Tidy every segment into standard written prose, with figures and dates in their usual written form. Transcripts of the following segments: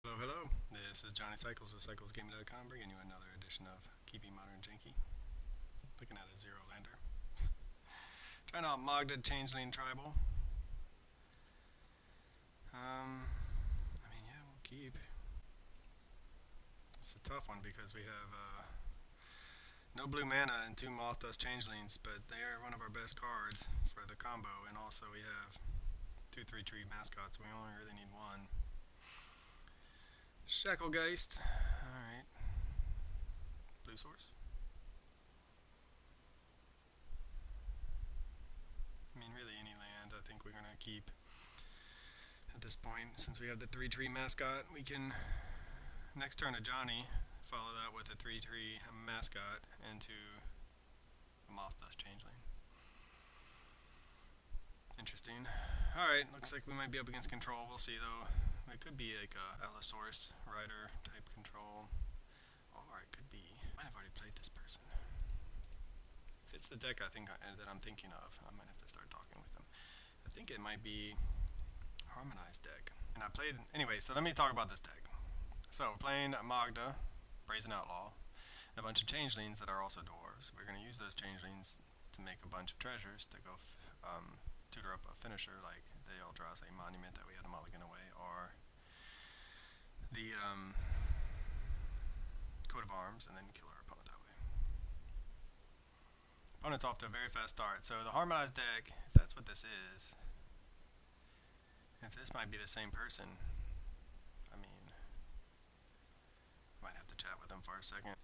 Hello, hello. This is Johnny Cycles of CyclesGaming.com bringing you another edition of Keeping Modern Janky. Looking at a zero lander. Trying out Magda Changeling Tribal. Yeah, we'll keep. It's a tough one because we have no blue mana and two Moth Dust Changelings, but they are one of our best cards for the combo, and also we have two 3-tree mascots. We only really need one. Shacklegeist. Alright. Blue source. Really any land I think we're going to keep at this point. Since we have the 3-tree mascot, we can, next turn to Johnny, follow that with a 3-tree mascot into a Moth Dust Changeling. Interesting. Alright, looks like we might be up against control. We'll see though. It could be like a Allosaurus Rider type control. Or it could be. I might have already played this person. If it's the deck that I'm thinking of, I might have to start talking with them. I think it might be Harmonized deck. And I played anyway, so let me talk about this deck. So playing Magda, Brazen Outlaw, and a bunch of changelings that are also dwarves. We're going to use those changelings to make a bunch of treasures to go tutor up a finisher like the Eldrazi Monument that we had a mulligan away, or the Coat of Arms, and then kill our opponent that way. Opponent's off to a very fast start. So the Harmonized deck, if that's what this is, if this might be the same person, I might have to chat with him for a second.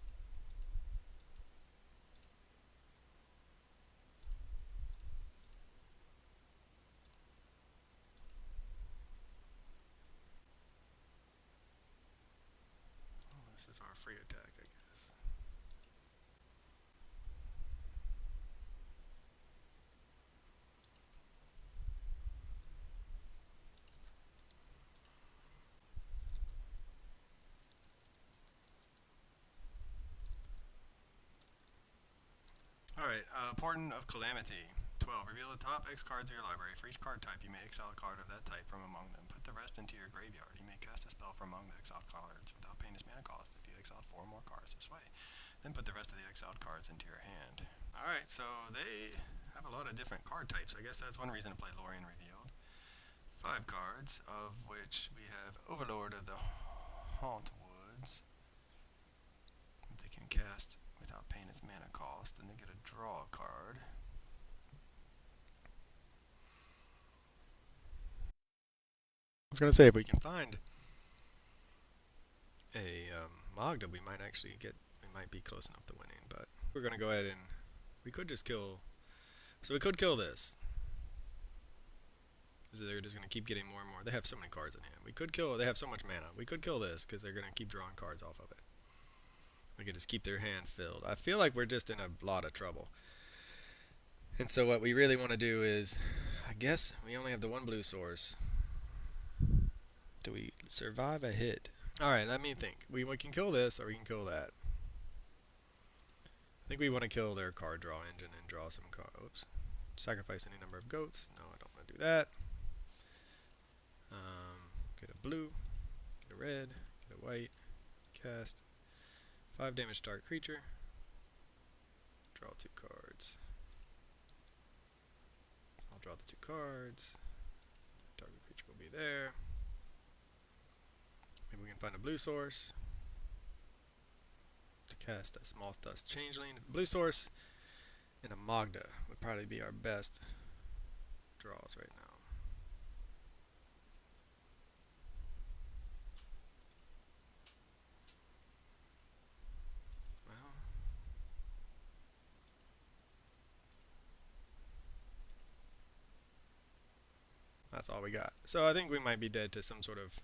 This is our free attack, I guess. Alright, Portent of Calamity. 12. Reveal the top X cards of your library. For each card type, you may exile a card of that type from among them. Put the rest into your graveyard. You may cast a spell from among the exiled cards without paying its mana cost if you exiled 4 or more cards this way. Then put the rest of the exiled cards into your hand. Alright, so they have a lot of different card types. I guess that's one reason to play Lorien Revealed. 5 cards, of which we have Overlord of the Haunt Woods. They can cast without paying its mana cost, and they get a draw card. I was going to say, if we can find a Magda, we might be close enough to winning, but we're going to go ahead and, we could just kill, so we could kill this. Because they're just going to keep getting more and more. They have so many cards in hand. We could kill, they have so much mana. We could kill this, because they're going to keep drawing cards off of it. We could just keep their hand filled. I feel like we're just in a lot of trouble. And so what we really want to do is, I guess we only have the one blue source. Do we survive a hit? Alright, let me think. We can kill this, or we can kill that. I think we want to kill their card draw engine and draw some cards. Oops. Sacrifice any number of goats. No, I don't want to do that. Get a blue, get a red, get a white, cast. 5 damage target creature. Draw 2 cards. I'll draw the 2 cards. Target creature will be there. Maybe we can find a blue source to cast a Moth Dust Changeling. Blue source and a Magda would probably be our best draws right now. Well, that's all we got. So I think we might be dead to some sort of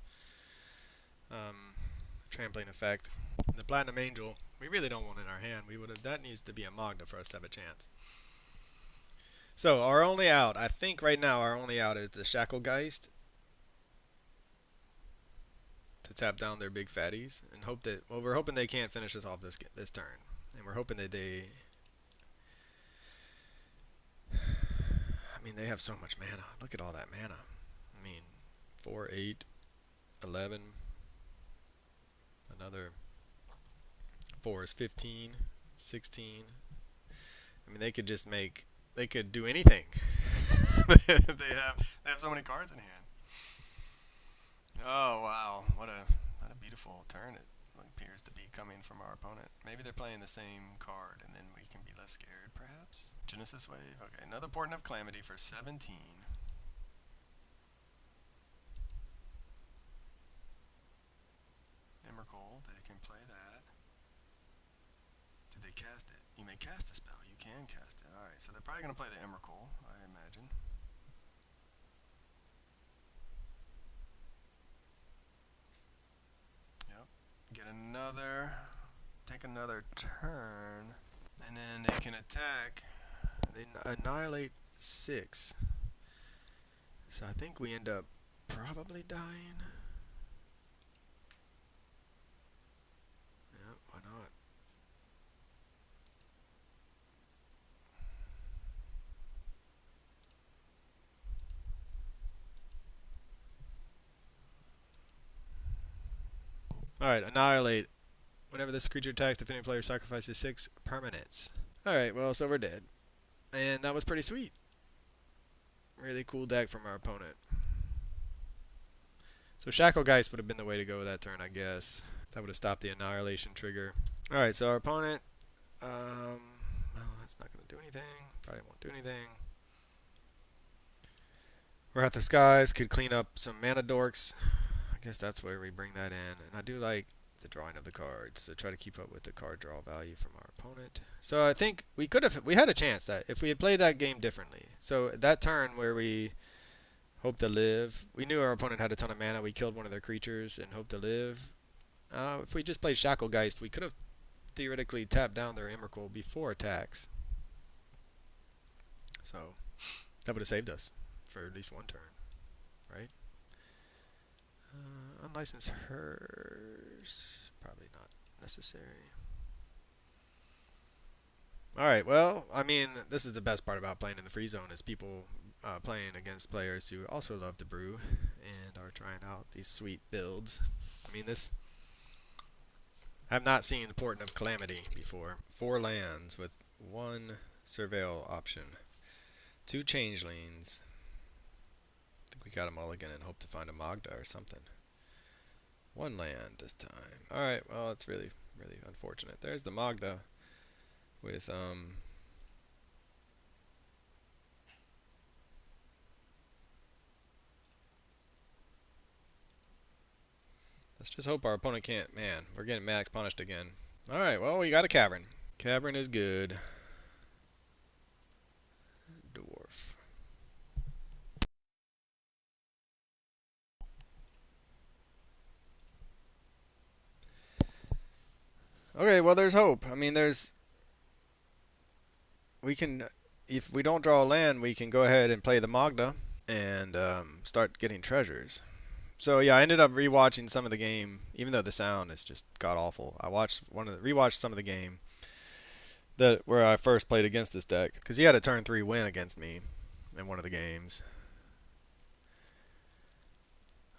trampling effect. The Platinum Angel, we really don't want in our hand. That needs to be a Magda for us to have a chance. So our only out, I think right now our only out is the Shacklegeist to tap down their big fatties and hope that, well, we're hoping they can't finish us off this turn, and we're hoping that they have so much mana. Look at all that mana. 4, 8, 11. Another 4 is 15, 16. I mean, they could just make, they could do anything. They have so many cards in hand. Oh wow, what a beautiful turn it appears to be coming from our opponent. Maybe they're playing the same card, and then we can be less scared, perhaps. Genesis Wave. Okay, another Portent of Calamity for 17. Emrakul, they can play that. Did they cast it? You may cast a spell. You can cast it. Alright, so they're probably going to play the Emrakul, I imagine. Yep. Take another turn, and then they can attack. They annihilate 6. So I think we end up probably dying. Yeah, why not? Alright, annihilate. Whenever this creature attacks, defending player sacrifices 6 permanents. Alright, well, so we're dead. And that was pretty sweet. Really cool deck from our opponent. So Shacklegeist would have been the way to go that turn, I guess. That would have stopped the annihilation trigger. Alright, so our opponent, well, that's not going to do anything. Probably won't do anything. Wrath the Skies could clean up some mana dorks. I guess that's where we bring that in. And I do like the drawing of the cards, so try to keep up with the card draw value from our opponent. So I think we had a chance that if we had played that game differently. So that turn where we hope to live, we knew our opponent had a ton of mana. We killed one of their creatures and hope to live. If we just played Shacklegeist, we could have theoretically tapped down their Emrakul before attacks. So that would have saved us for at least one turn, right? Unlicensed hers, probably not necessary. Alright, well, I mean, this is the best part about playing in the free zone is people playing against players who also love to brew and are trying out these sweet builds. I mean, I've not seen the Portent of Calamity before. 4 lands with 1 surveil option. 2 changelings. I think we got a mulligan and hope to find a Magda or something. 1 land this time. Alright, well, it's really, really unfortunate. There's the Magda with, let's just hope our opponent can't. Man, we're getting max punished again. Alright, well, we got a Cavern. Cavern is good. Dwarf. Okay, well, there's hope. I mean, we can, if we don't draw a land, we can go ahead and play the Magda and start getting treasures. So yeah, I ended up rewatching some of the game, even though the sound is just god awful. I rewatched some of the game where I first played against this deck because he had a turn 3 win against me in one of the games.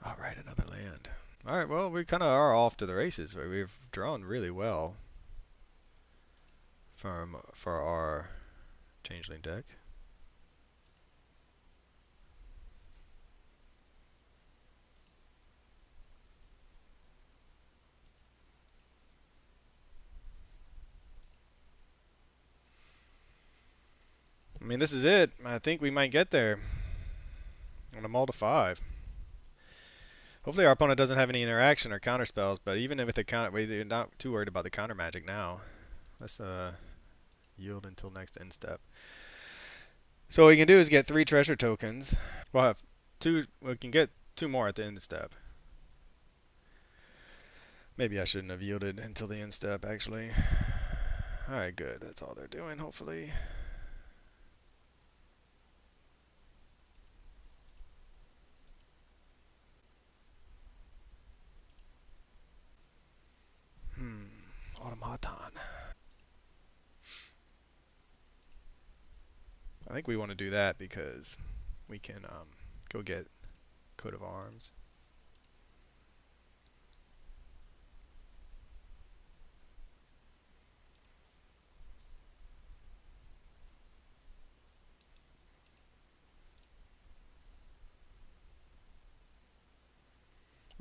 All right, another land. All right, well, we kind of are off to the races. We've drawn really well for our Changeling deck. I mean, this is it. I think we might get there on a mull to 5. Hopefully our opponent doesn't have any interaction or counter spells, but even with the counter, we're not too worried about the counter magic now. Let's yield until next end step. So what we can do is get 3 treasure tokens. We'll have 2. We can get 2 more at the end step. Maybe I shouldn't have yielded until the end step, actually. Alright, good. That's all they're doing, hopefully. Automaton. I think we want to do that because we can go get Coat of Arms.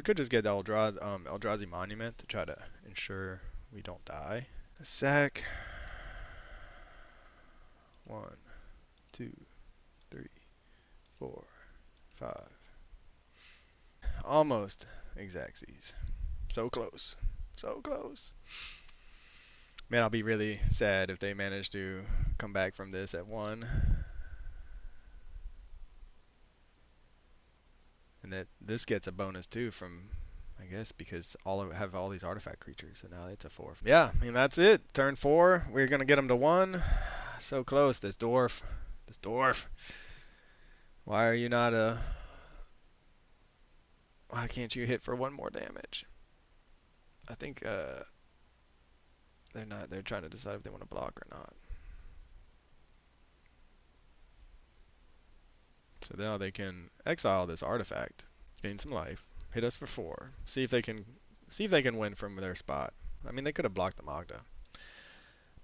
could just get the Eldrazi Monument to try to ensure we don't die. A sec. 1, 2, 3, 4, 5. Almost exactsies. So close. So close. Man, I'll be really sad if they manage to come back from this at 1. And that this gets a bonus too from, I guess, because have all these artifact creatures. So now it's a 4. Yeah, I mean, that's it. Turn 4. We're going to get them to 1. So close. This dwarf. This dwarf. Why are you not a... Why can't you hit for 1 more damage? I think they're trying to decide if they want to block or not. So now they can exile this artifact, gain some life, hit us for 4, see if they can win from their spot. I mean, they could have blocked the Magda,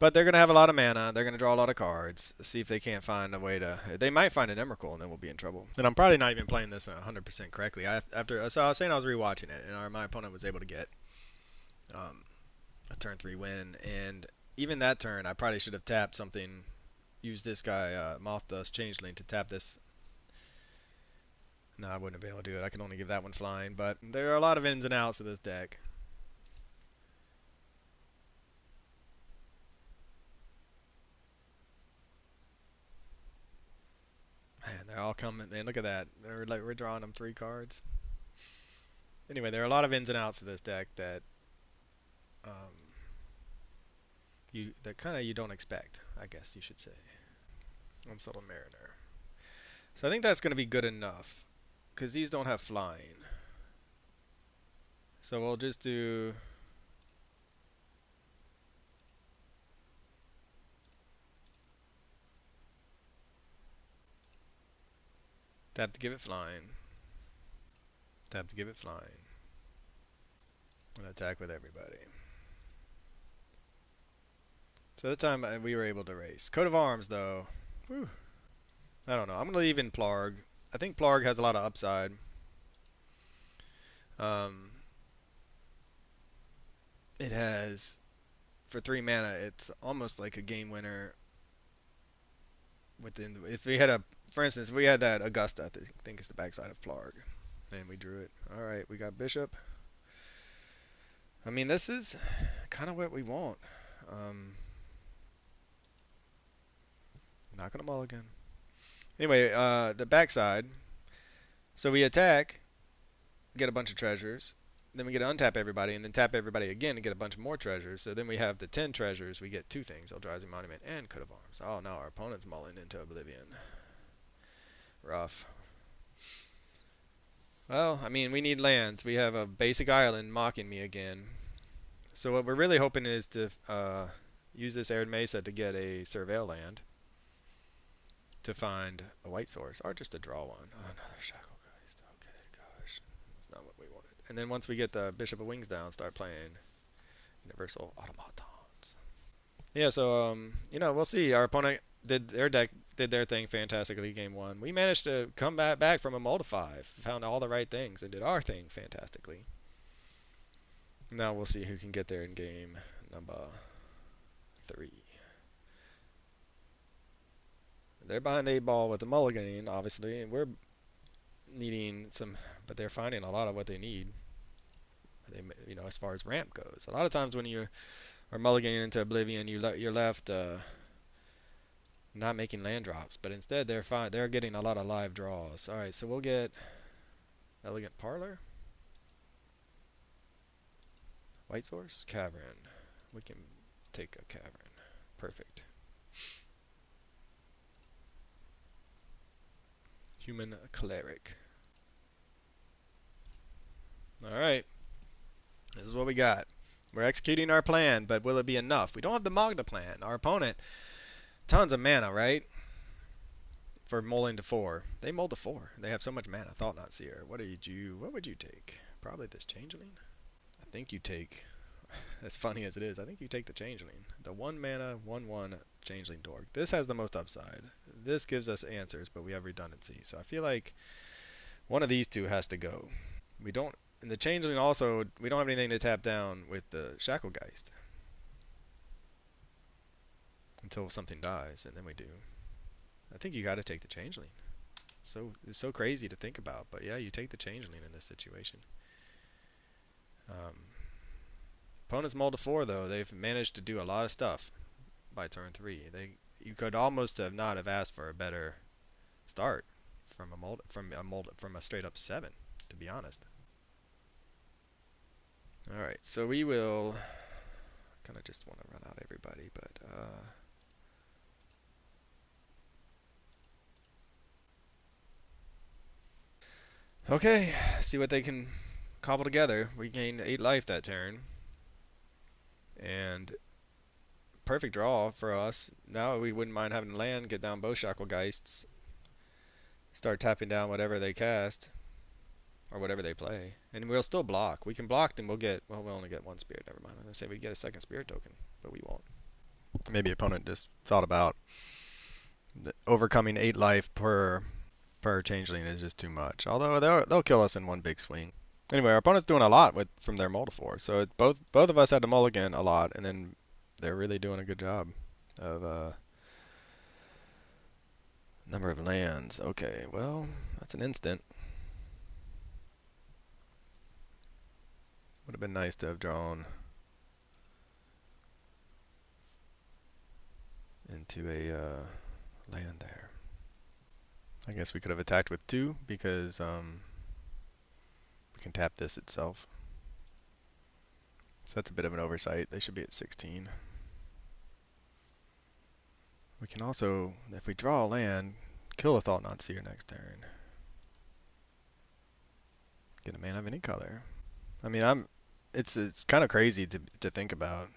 but they're gonna have a lot of mana. They're gonna draw a lot of cards. See if they can't find a way to. They might find an Emrakul, and then we'll be in trouble. And I'm probably not even playing this 100% correctly. So I was saying I was rewatching it, and my opponent was able to get a turn 3 win, and even that turn, I probably should have tapped something. Used this guy, Moth Dust Changeling, to tap this. No, I wouldn't have been able to do it. I can only give that one flying, but there are a lot of ins and outs of this deck. Man, they're all coming. Man, look at that. We're drawing them 3 cards. Anyway, there are a lot of ins and outs of this deck that you don't expect, I guess you should say. Unsettled Mariner. So I think that's going to be good enough, because these don't have flying. So we'll just do... Tap to give it flying. Tap to give it flying. And attack with everybody. So this time we were able to race. Coat of Arms, though. Whew. I don't know. I'm going to leave in Plarg. I think Plarg has a lot of upside. It has, for 3 mana, it's almost like a game winner. If we had for instance, if we had that Augusta, I think it's the backside of Plarg, and we drew it. All right, we got Bishop. I mean, this is kind of what we want. Not gonna mulligan. Anyway, the backside. So we attack, get a bunch of treasures. Then we get to untap everybody, and then tap everybody again to get a bunch of more treasures. So then we have the 10 treasures. We get 2 things: Eldrazi Monument and Coat of Arms. Oh, no, our opponent's mulling into Oblivion. Rough. Well, I mean, we need lands. We have a basic island mocking me again. So what we're really hoping is to use this Arid Mesa to get a Surveil land, to find a white source, or just to draw one. Oh, another Shacklegeist. Okay, gosh. That's not what we wanted. And then once we get the Bishop of Wings down, start playing Universal Automatons. Yeah, so, we'll see. Our opponent did their thing fantastically game 1. We managed to come back from a mull 5, found all the right things, and did our thing fantastically. Now we'll see who can get there in game number 3. They're behind the 8 ball with the mulliganing, obviously, and we're needing some, but they're finding a lot of what they need. As far as ramp goes, a lot of times when you are mulliganing into Oblivion, you're left not making land drops, but instead they're getting a lot of live draws. All right, so we'll get Elegant Parlor, White Source, Cavern. We can take a Cavern. Perfect. Human Cleric. Alright. This is what we got. We're executing our plan, but will it be enough? We don't have the Magda plan. Our opponent, tons of mana, right? For mulling to 4. They mulled to 4. They have so much mana. Thought Not Seer. What would you take? Probably this Changeling? I think you take, as funny as it is, I think you take the Changeling. The 1 mana, 1/1 Changeling Dork. This has the most upside. This gives us answers, but we have redundancy. So I feel like one of these two has to go. We don't And the Changeling also, we don't have anything to tap down with the Shacklegeist until something dies, and then we do. I think you got to take the Changeling. It's so crazy to think about, but yeah, you take the Changeling in this situation. Opponent's mull to 4 though. They've managed to do a lot of stuff by turn 3. You could almost have not have asked for a better start from a straight up 7, to be honest. All right, so we will kind of just want to run out everybody, but okay, see what they can cobble together. We gained 8 life that turn, and perfect draw for us. Now we wouldn't mind having land, get down both Shacklegeists, start tapping down whatever they cast or whatever they play, and we'll still block. We can block, and we'll only get 1 spirit. Never mind. I say we get a 2nd spirit token, but we won't. Maybe opponent just thought about overcoming 8 life per Changeling is just too much. Although they'll kill us in one big swing. Anyway, our opponent's doing a lot from their mull to 4. So both of us had to mulligan a lot, and then they're really doing a good job of number of lands. Okay, well, that's an instant. Would have been nice to have drawn into a land there. I guess we could have attacked with 2 because we can tap this itself. So that's a bit of an oversight. They should be at 16. We can also, if we draw a land, kill a Thought-Knot Seer next turn. Get a mana of any color. I mean, it's kind of crazy to think about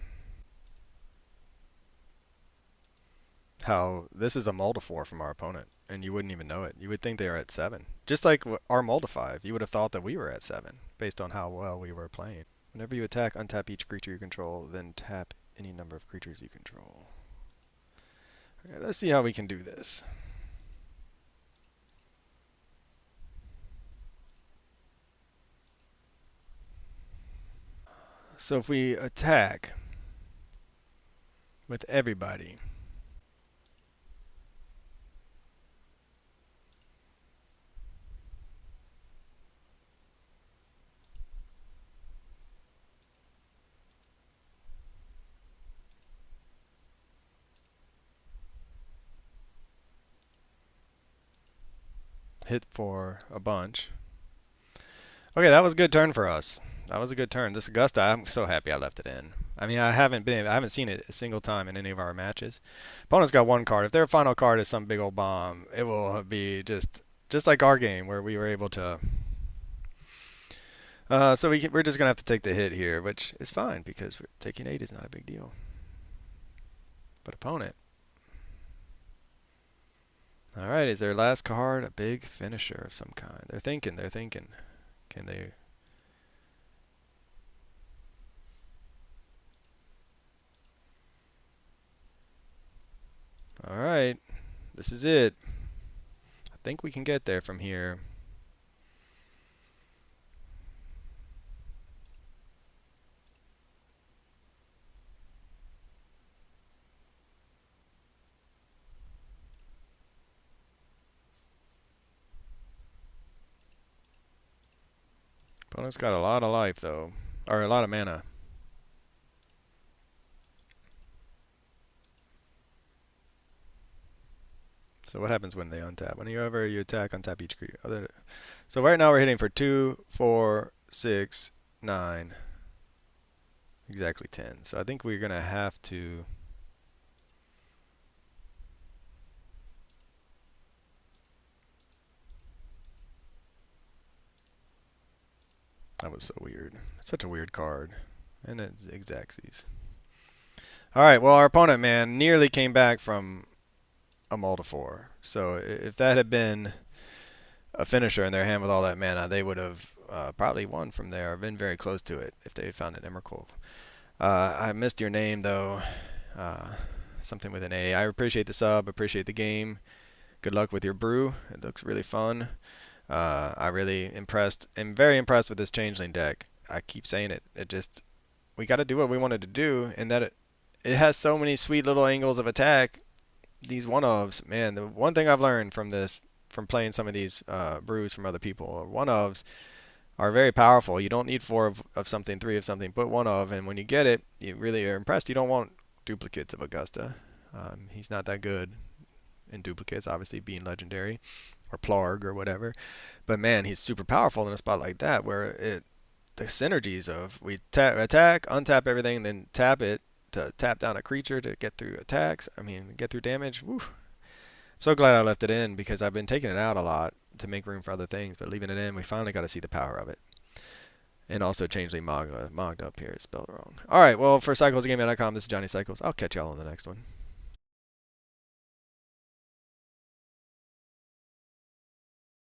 how this is a mull to 4 from our opponent, and you wouldn't even know it. You would think they are at 7. Just like our mull to 5, you would have thought that we were at 7 based on how well we were playing. Whenever you attack, untap each creature you control, then tap any number of creatures you control. Okay, let's see how we can do this. So if we attack with everybody, hit for a bunch. Okay, that was a good turn for us. That was a good turn. This Augusta, I'm so happy I left it in. I mean, I haven't seen it a single time in any of our matches. Opponent's got 1 card. If their final card is some big old bomb, it will be just like our game where we were able to. So we're just gonna have to take the hit here, which is fine because taking 8 is not a big deal. But opponent. All right, is their last card a big finisher of some kind? They're thinking. Can they? All right, this is it. I think we can get there from here. Opponent's got a lot of life though, or a lot of mana. So what happens when they untap? Whenever you attack, untap each creature. So right now we're hitting for 2, 4, 6, 9, exactly 10. So I think we're gonna have to. That was so weird. It's such a weird card, and it's Xaxes. All right. Well, our opponent, man, nearly came back from a mull to 4. So if that had been a finisher in their hand with all that mana, they would have probably won from there, or been very close to it if they had found an Emrakul. I missed your name though. Something with an A. I appreciate the sub. Appreciate the game. Good luck with your brew. It looks really fun. I really am very impressed with this Changeling deck. I keep saying it. We got to do what we wanted to do, and that it has so many sweet little angles of attack. These one-ofs, man, the one thing I've learned from this, from playing some of these brews from other people, one-ofs are very powerful. You don't need four of something, three of something, put one of, and when you get it, you really are impressed. You don't want duplicates of Augusta. He's not that good in duplicates, obviously being legendary or Plarg or whatever. But man, he's super powerful in a spot like that where the synergies of we attack, untap everything, then tap it to tap down a creature to get through attacks. I mean, get through damage. Woo. So glad I left it in because I've been taking it out a lot to make room for other things, but leaving it in, we finally got to see the power of it. And also Changeling Magda up here is spelled wrong. All right, well, for cyclesgaming.com, this is Johnny Cycles. I'll catch y'all on the next one.